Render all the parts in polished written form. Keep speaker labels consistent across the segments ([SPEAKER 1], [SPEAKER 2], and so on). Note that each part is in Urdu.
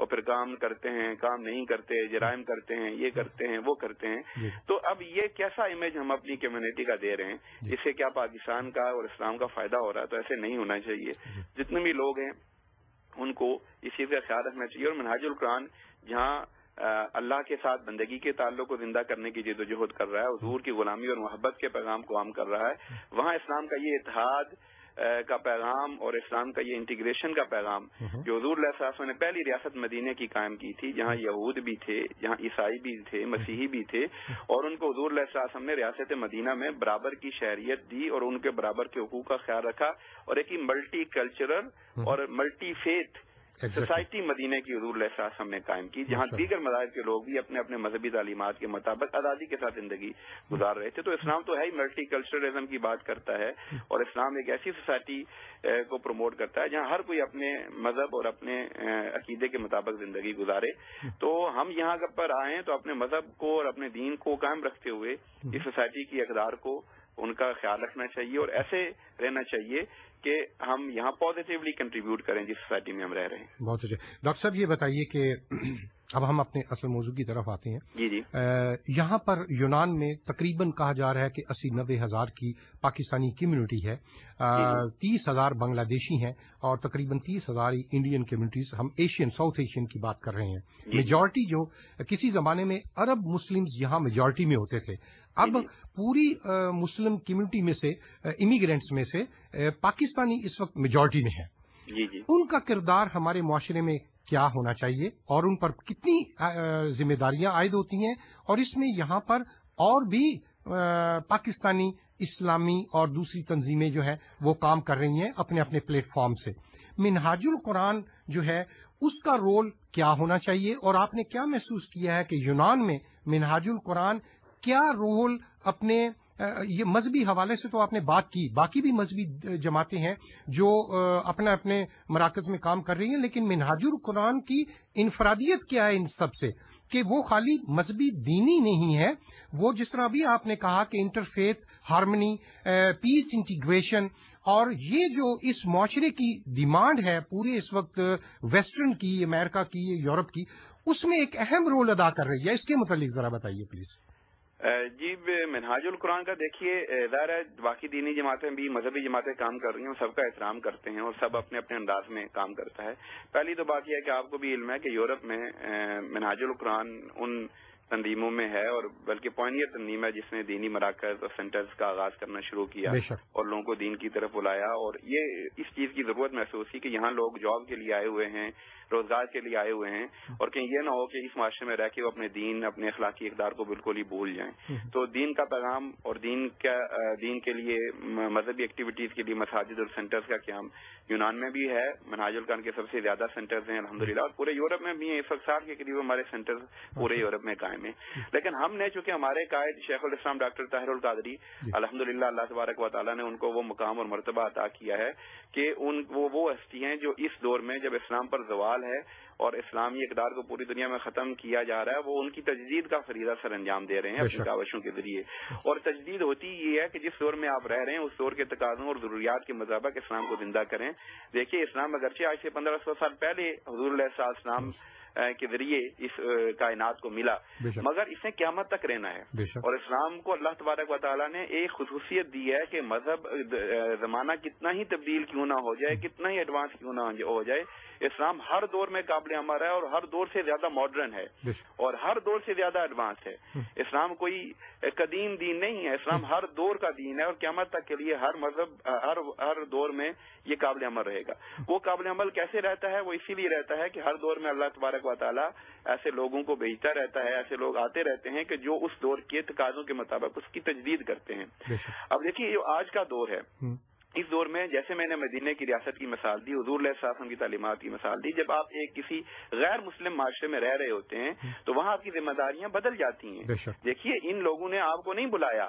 [SPEAKER 1] اور پھر کام کرتے ہیں، کام نہیں کرتے، جرائم کرتے ہیں، یہ کرتے ہیں، وہ کرتے ہیں. تو اب یہ کیسا امیج ہم اپنی کمیونٹی کا دے رہے ہیں؟ اس سے کیا پاکستان کا اور اسلام کا فائدہ ہو رہا ہے؟ تو ایسے نہیں ہونا چاہیے. جتنے بھی لوگ ہیں ان کو اس چیز کا خیال رکھنا چاہیے. اور منہاج القرآن جہاں اللہ کے ساتھ بندگی کے تعلق کو زندہ کرنے کی جدوجہد کر رہا ہے، حضور کی غلامی اور محبت کے پیغام کو عام کر رہا ہے، وہاں اسلام کا یہ اتحاد کا پیغام اور اسلام کا یہ انٹیگریشن کا پیغام جو حضور علیہ السلام نے پہلی ریاست مدینہ کی قائم کی تھی، جہاں یہود بھی تھے، جہاں عیسائی بھی تھے، مسیحی بھی تھے، اور ان کو حضور علیہ السلام نے ریاست مدینہ میں برابر کی شہریت دی اور ان کے برابر کے حقوق کا خیال رکھا، اور ایک ملٹی کلچرل اور ملٹی فیتھ سوسائٹی مدینہ کی حضور علیہ السلام نے قائم کی، جہاں دیگر مذاہب کے لوگ بھی اپنے اپنے مذہبی تعلیمات کے مطابق آزادی کے ساتھ زندگی گزار رہے تھے. تو اسلام تو ہے ہی ملٹی کلچرلزم کی بات کرتا ہے، اور اسلام ایک ایسی سوسائٹی کو پروموٹ کرتا ہے جہاں ہر کوئی اپنے مذہب اور اپنے عقیدے کے مطابق زندگی گزارے. تو ہم یہاں پر آئیں تو اپنے مذہب کو اور اپنے دین کو قائم رکھتے ہوئے اس سوسائٹی کی اقدار کو ان کا خیال رکھنا چاہیے، اور ایسے رہنا چاہیے کہ ہم یہاں پازیٹیولی کنٹریبیوٹ کریں جس سوسائٹی میں ہم رہ رہے ہیں.
[SPEAKER 2] بہت اچھا. ڈاکٹر صاحب یہ بتائیے کہ اب ہم اپنے اصل موضوع کی طرف آتے ہیں.
[SPEAKER 1] جی
[SPEAKER 2] یہاں پر یونان میں تقریباً کہا جا رہا ہے کہ 80-90 ہزار کی پاکستانی کمیونٹی ہے، 30,000 بنگلہ دیشی ہیں، اور تقریباً 30,000 انڈین کمیونٹیز. ہم ایشین، ساؤتھ ایشین کی بات کر رہے ہیں. میجورٹی جو کسی زمانے میں عرب مسلمز یہاں میجورٹی میں ہوتے تھے، اب پوری مسلم کمیونٹی میں سے، امیگرینٹس میں سے پاکستانی اس وقت میجورٹی میں ہیں. ان کا کردار ہمارے معاشرے میں کیا ہونا چاہیے، اور ان پر کتنی ذمہ داریاں عائد ہوتی ہیں، اور اس میں یہاں پر اور بھی پاکستانی اسلامی اور دوسری تنظیمیں جو ہیں وہ کام کر رہی ہیں اپنے اپنے پلیٹ فارم سے. منہاج القرآن جو ہے اس کا رول کیا ہونا چاہیے، اور آپ نے کیا محسوس کیا ہے کہ یونان میں منہاج القرآن کیا رول اپنے یہ مذہبی حوالے سے تو آپ نے بات کی، باقی بھی مذہبی جماعتیں ہیں جو اپنے اپنے مراکز میں کام کر رہی ہیں، لیکن منہاج القرآن کی انفرادیت کیا ہے ان سب سے کہ وہ خالی مذہبی دینی نہیں ہے، وہ جس طرح بھی آپ نے کہا کہ انٹرفیتھ ہارمنی، پیس، انٹیگریشن، اور یہ جو اس معاشرے کی ڈیمانڈ ہے پورے اس وقت ویسٹرن کی، امریکہ کی، یورپ کی، اس میں ایک اہم رول ادا کر رہی ہے. اس کے متعلق ذرا بتائیے پلیز.
[SPEAKER 1] جی منہاج القرآن کا دیکھیے، ظاہر ہے باقی دینی جماعتیں بھی، مذہبی جماعتیں کام کر رہی ہیں، سب کا احترام کرتے ہیں اور سب اپنے اپنے انداز میں کام کرتا ہے. پہلی تو بات یہ ہے کہ آپ کو بھی علم ہے کہ یورپ میں منہاج القرآن ان تنظیموں میں ہے، اور بلکہ پوائنیئر تنظیم ہے جس نے دینی مراکز اور سینٹرز کا آغاز کرنا شروع کیا اور لوگوں کو دین کی طرف بلایا. اور یہ اس چیز کی ضرورت محسوس کی کہ یہاں لوگ جاب کے لیے آئے ہوئے ہیں، روزگار کے لیے آئے ہوئے ہیں، اور کہیں یہ نہ ہو کہ اس معاشرے میں رہ کے وہ اپنے دین، اپنے اخلاقی اقدار کو بالکل ہی بھول جائیں. تو دین کا پیغام اور دین کے لیے مذہبی ایکٹیویٹیز کے لیے مساجد اور سینٹرز کا قیام یونان میں بھی ہے. منہاج القرآن کے سب سے زیادہ سینٹرز ہیں الحمدللہ، اور پورے یورپ میں بھی ہیں. اس وقت 60 کے قریب ہمارے سینٹرز پورے یورپ میں قائم ہیں. لیکن ہم نے چونکہ ہمارے قائد شیخ الاسلام ڈاکٹر طاہر القادری الحمدللہ، اللہ تبارک و تعالیٰ نے ان کو وہ مقام اور مرتبہ عطا کیا ہے کہ وہ ہستی ہیں جو اس دور میں جب اسلام پر زوال ہے اور اسلامی اقدار کو پوری دنیا میں ختم کیا جا رہا ہے، وہ ان کی تجدید کا فریضہ سر انجام دے رہے ہیں اپنی کاوشوں کے ذریعے. اور تجدید ہوتی یہ ہے کہ جس دور میں آپ رہ رہے ہیں اس دور کے تقاضوں اور ضروریات کے مطابق اسلام کو زندہ کریں. دیکھیے اسلام اگرچہ آج سے 1500 سال پہلے حضور علیہ السلام کے ذریعے اس کائنات کو ملا، مگر اس نے قیامت تک رہنا ہے. اور اسلام کو اللہ تبارک و تعالیٰ نے ایک خصوصیت دی ہے کہ مذہب زمانہ کتنا ہی تبدیل کیوں نہ ہو جائے، کتنا ہی ایڈوانس کیوں نہ ہو جائے، اسلام ہر دور میں قابل عمل ہے اور ہر دور سے زیادہ ماڈرن ہے اور ہر دور سے زیادہ ایڈوانس ہے. اسلام کوئی قدیم دین نہیں ہے، اسلام ہر دور کا دین ہے، اور قیامت تک کے لیے ہر مذہب ہر دور میں یہ قابل عمل رہے گا. وہ قابل عمل کیسے رہتا ہے؟ وہ اسی لیے رہتا ہے کہ ہر دور میں اللہ تبارک و تعالیٰ ایسے لوگوں کو بھیجتا رہتا ہے، ایسے لوگ آتے رہتے ہیں کہ جو اس دور کے تقاضوں کے مطابق اس کی تجدید کرتے ہیں. اب دیکھیے جو آج کا دور ہے، اس دور میں جیسے میں نے مدینہ کی ریاست کی مثال دی، حضور علیہ السلام کی تعلیمات کی مثال دی، جب آپ ایک کسی غیر مسلم معاشرے میں رہ رہے ہوتے ہیں تو وہاں آپ کی ذمہ داریاں بدل جاتی ہیں. دیکھیے ان لوگوں نے آپ کو نہیں بلایا،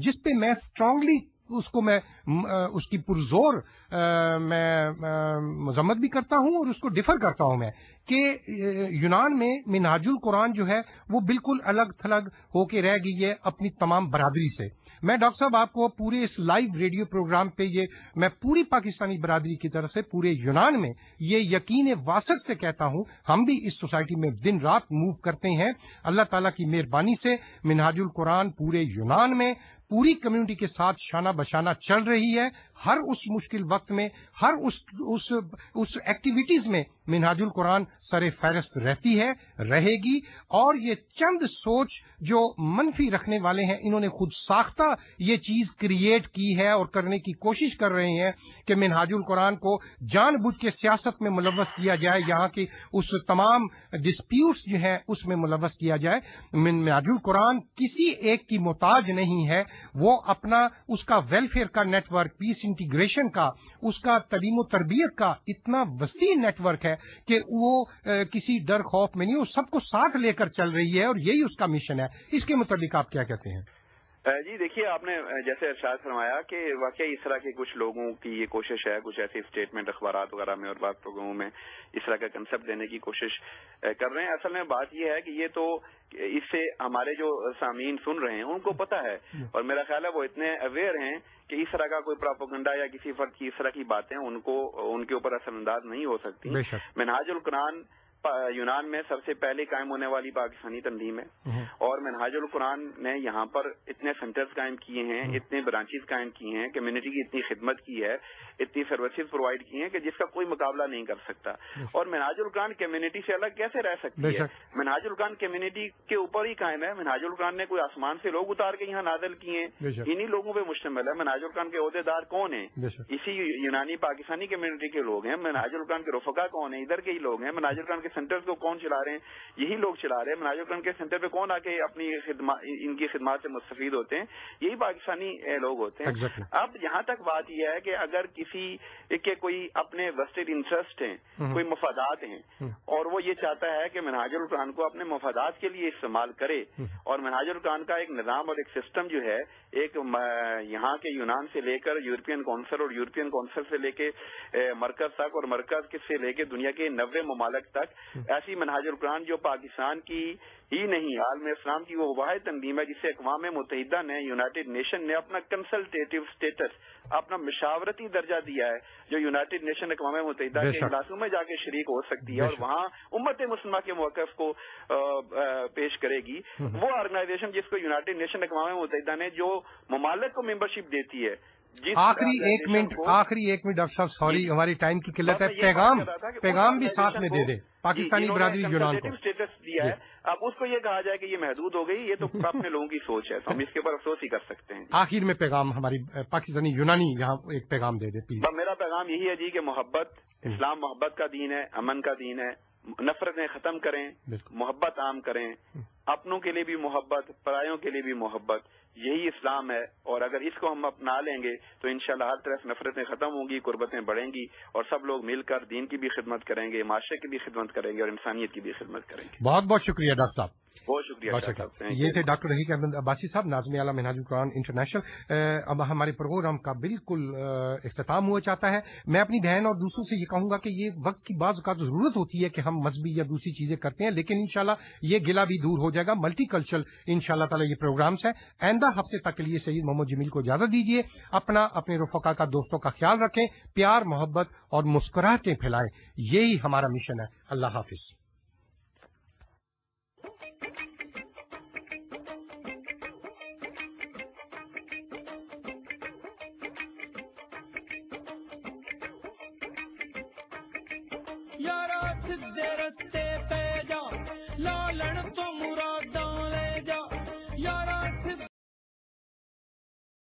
[SPEAKER 2] جس پہ میں اسٹرانگلی اس کی پرزور میں مذمت بھی کرتا ہوں اور اس کو ڈیفر کرتا ہوں میں کہ یونان میں منہاج القرآن جو ہے وہ بالکل الگ تھلگ ہو کے رہ گئی ہے اپنی تمام برادری سے. میں ڈاکٹر صاحب آپ کو پورے اس لائیو ریڈیو پروگرام پہ میں پوری پاکستانی برادری کی طرف سے پورے یونان میں یہ یقین واسط سے کہتا ہوں, ہم بھی اس سوسائٹی میں دن رات موو کرتے ہیں. اللہ تعالیٰ کی مہربانی سے منہاج القرآن پورے یونان میں پوری کمیونٹی کے ساتھ شانہ بشانہ چل رہی ہے. ہر اس مشکل وقت میں, ہر اس ایکٹیویٹیز میں منہاج القرآن سر فہرست رہتی ہے, رہے گی. اور یہ چند سوچ جو منفی رکھنے والے ہیں, انہوں نے خود ساختہ یہ چیز کریٹ کی ہے اور کرنے کی کوشش کر رہے ہیں کہ منہاج القرآن کو جان بوجھ کے سیاست میں ملوث کیا جائے, یہاں کی اس تمام ڈسپیوٹس جو ہیں اس میں ملوث کیا جائے. منہاج القرآن کسی ایک کی محتاج نہیں ہے, وہ اپنا اس کا ویلفیئر کا نیٹ ورک, پیس انٹیگریشن کا, اس کا تعلیم و تربیت کا اتنا وسیع نیٹ ورک ہے کہ وہ کسی ڈر خوف میں نہیں, وہ سب کو ساتھ لے کر چل رہی ہے اور یہی اس کا مشن ہے. اس کے متعلق آپ کیا کہتے ہیں؟
[SPEAKER 1] جی دیکھیے, آپ نے جیسے ارشاد فرمایا کہ واقعی اس طرح کے کچھ لوگوں کی یہ کوشش ہے, کچھ ایسے اسٹیٹمنٹ اخبارات وغیرہ میں اور بات پروگراموں میں اس طرح کا کنسپٹ دینے کی کوشش کر رہے ہیں. اصل میں بات یہ ہے کہ یہ تو اس سے ہمارے جو سامعین سن رہے ہیں ان کو پتہ ہے, اور میرا خیال ہے وہ اتنے اویئر ہیں کہ اس طرح کا کوئی پراپیگنڈا یا کسی فرد کی اس طرح کی باتیں ان کے اوپر اثر انداز نہیں ہو سکتی. منہاج القرآن یونان میں سب سے پہلے قائم ہونے والی پاکستانی تنظیم ہے, اور منہاج القرآن نے یہاں پر اتنے سینٹرز قائم کیے ہیں, اتنے برانچز قائم کیے ہیں, کمیونٹی کی اتنی خدمت کی ہے, اتنی سروسز پرووائڈ کی ہیں کہ جس کا کوئی مقابلہ نہیں کر سکتا. اور منہاج القرآن کمیونٹی سے الگ کیسے رہ سکتی ہے؟ منہاج القرآن کمیونٹی کے اوپر ہی قائم ہے. منہاج القرآن نے کوئی آسمان سے لوگ اتار کے یہاں نازل کیے ہیں, انہی لوگوں پہ مشتمل ہے. منہاج القرآن کے عہدیدار کون ہیں؟ اسی یونانی پاکستانی کمیونٹی کے لوگ ہیں. منہاج القرآن کے رفقا کون ہیں؟ ادھر کے ہی لوگ ہیں. منہاج القرآن کے سینٹرز کو کون چلا رہے ہیں؟ یہی لوگ چلا رہے ہیں. منہاج القرآن کے سینٹر پہ کون آ کے اپنی ان کی خدمات سے مستفید ہوتے ہیں؟ یہی پاکستانی لوگ ہوتے ہیں. اب یہاں تک بات یہ ہے کہ اگر کسی کے کوئی اپنے ویسٹڈ انٹرسٹ ہیں, کوئی مفادات ہیں, اور وہ یہ چاہتا ہے کہ منہاج القرآن کو اپنے مفادات کے لیے استعمال کرے, اور منہاج القرآن کا ایک نظام اور ایک سسٹم جو ہے, ایک یہاں کے یونان سے لے کر یورپین کونسل اور یورپین کونسل سے لے کے مرکز تک, اور مرکز سے لے کے دنیا کے 90 ممالک تک, ایسی منہاج القرآن جو پاکستان کی ہی نہیں عالم اسلام کی وہ واحد تنظیم ہے جسے اقوام متحدہ نے, یونائٹڈ نیشن نے اپنا کنسلٹیٹو اسٹیٹس, اپنا مشاورتی درجہ دیا ہے, جو یونائٹڈ نیشن اقوام متحدہ کے اجلاسوں میں جا کے شریک ہو سکتی ہے اور وہاں امت مسلمہ کے موقف کو پیش کرے گی. وہ آرگنائزیشن جس کو یونائٹڈ نیشن اقوام متحدہ نے جو ممالک کو ممبرشپ دیتی ہے.
[SPEAKER 2] آخری ایک منٹ ڈاکٹر صاحب, سوری ہماری ٹائم کی قلت ہے, پیغام بھی ساتھ میں دے دیں پاکستانی برادری یونان کو.
[SPEAKER 1] اسٹیٹس دیا ہے, اب اس کو یہ کہا جائے کہ یہ محدود ہو گئی, یہ تو اپنے لوگوں کی سوچ ہے, تو ہم اس کے اوپر افسوس ہی کر سکتے ہیں.
[SPEAKER 2] آخر میں پیغام ہماری پاکستانی یونانی یہاں ایک پیغام دے دے پلیز.
[SPEAKER 1] میرا پیغام یہی ہے جی کہ محبت, اسلام محبت کا دین ہے, امن کا دین ہے. نفرتیں ختم کریں, محبت عام کریں, اپنوں کے لیے بھی محبت, پرایوں کے لیے بھی محبت, یہی اسلام ہے. اور اگر اس کو ہم اپنا لیں گے تو انشاءاللہ ہر طرف نفرتیں ختم ہوں گی, قربتیں بڑھیں گی, اور سب لوگ مل کر دین کی بھی خدمت کریں گے, معاشرے کی بھی خدمت کریں گے, اور انسانیت کی بھی خدمت کریں گے.
[SPEAKER 2] بہت بہت شکریہ ڈاکٹر صاحب.
[SPEAKER 1] بہت شکریہ.
[SPEAKER 2] یہ تھے ڈاکٹر رحیق احمد عباسی صاحب, ناظم اعلیٰ منہاج القرآن انٹرنیشنل. اب ہمارے پروگرام کا بالکل اختتام ہوا چاہتا ہے. میں اپنی بہن اور دوسروں سے یہ کہوں گا کہ یہ وقت کی بعض اوقات ضرورت ہوتی ہے کہ ہم مذہبی یا دوسری چیزیں کرتے ہیں, لیکن انشاءاللہ یہ گلہ بھی دور ہو جائے گا. ملٹی کلچرل انشاءاللہ تعالی یہ پروگرامز ہیں. آئندہ ہفتے تک کے لیے سید محمد جمیل کو اجازت دیجیے. اپنے رفقا کا, دوستوں کا خیال رکھیں, پیار محبت اور مسکراہٹیں پھیلائیں. یہی ہمارا مشن ہے. اللہ حافظ.
[SPEAKER 3] یارا سدھے رستے پہ جا, لالن تو مراداں لے جا, یارا